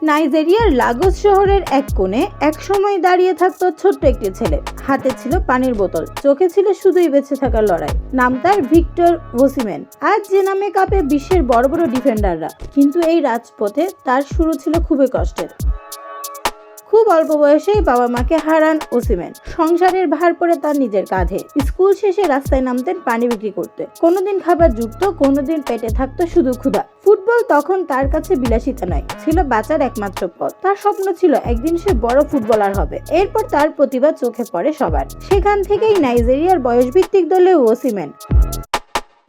নাইজেরিয়ার লাগোস শহরের এক কোণে একসময় দাঁড়িয়ে থাকতো ছোট্ট একটি ছেলে। হাতে ছিল পানির বোতল, চোখে ছিল শুধুই বেঁচে থাকার লড়াই। নাম তার ভিক্টর ওসিমেন। আজ যে নামে কাঁপে বিশ্বের বড় বড় ডিফেন্ডাররা, কিন্তু এই রাজপথে তার শুরু ছিল খুবই কষ্টের। খুব অল্প বয়সেই বাবা মাকে হারান ওসিমেন। সংসারের ভার পড়ে তার নিজের কাঁধে। স্কুল শেষে রাস্তায় নামতেন পানি বিক্রি করতে। কোনোদিন খাবার জুটতো, কোনোদিন পেটে থাকতো শুধু ক্ষুধা। ফুটবল তখন তার কাছে বিলাসিতা নয়, ছিল বাঁচার একমাত্র পথ। তার স্বপ্ন ছিল একদিন সে বড় ফুটবলার হবে। এরপর তার প্রতিভা চোখে পড়ে সবার। সেখান থেকেই নাইজেরিয়ার বয়সভিত্তিক দলে ওসিমেন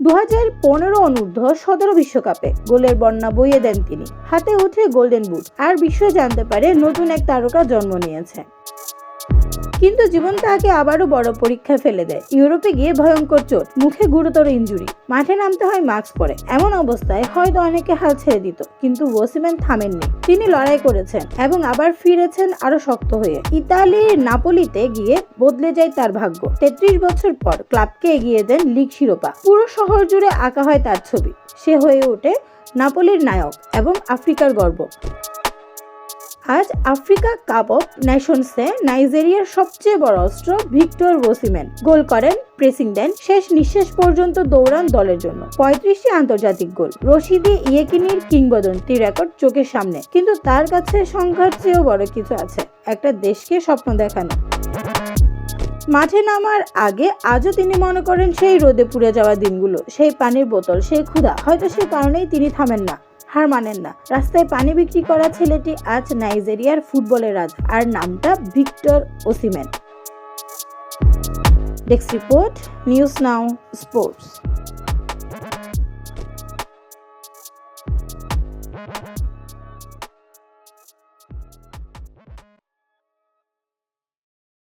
2015 অনূর্ধ্ব-17 বিশ্বকাপে গোলের বন্যা বইয়ে দেন তিনি। হাতে উঠে গোল্ডেন বুট, আর বিশ্ব জানতে পারে নতুন এক তারকা জন্ম নিয়েছে। কিন্তু জীবন তাকে আবারও বড় পরীক্ষায় ফেলে দেয়। ইউরোপে গিয়ে ভয়ঙ্কর চোট, মুখে গুরুতর ইনজুরি, মাঠে নামতে হয় মাস্ক পরে। এমন অবস্থায় হয়তো অনেকে হাল ছেড়ে দিত, কিন্তু ওসিমেন থামেননি। তিনি লড়াই করেছেন এবং আবার ফিরেছেন আরো শক্ত হয়ে। ইতালির নাপোলিতে গিয়ে বদলে যায় তার ভাগ্য। 33 বছর পর ক্লাবকে এগিয়ে দেন লিগ শিরোপা। পুরো শহর জুড়ে আঁকা হয় তার ছবি। সে হয়ে ওঠে নাপোলির নায়ক এবং আফ্রিকার গর্ব। আজ আফ্রিকা কাপ অফ নেশনসে নাইজেরিয়ার সবচেয়ে বড় অস্ত্র ভিক্টর ওসিমেন। গোল করেন, প্রেসিং দেন, শেষ নিঃশ্বাস পর্যন্ত দৌড়ান দলের জন্য। 35টি আন্তর্জাতিক গোল, রশিদী ইয়েকিনির কিংবদন্তি রেকর্ড চোখের সামনে। কিন্তু তার কাছে সংখ্যার চেয়েও বড় কিছু আছে, একটা দেশকে স্বপ্ন দেখানো। মাঠে নামার আগে আজও তিনি মনে করেন সেই রোদে পুড়ে যাওয়া দিনগুলো, সেই পানির বোতল, সেই ক্ষুধা। হয়তো সে কারণেই তিনি থামেন না, হার মানেন না। রাস্তায় পানি বিক্রি করা ছেলেটি আজ নাইজেরিয়ার ফুটবলের রাজা, আর নামটা Victor Osimhen. Desk report, news now sports.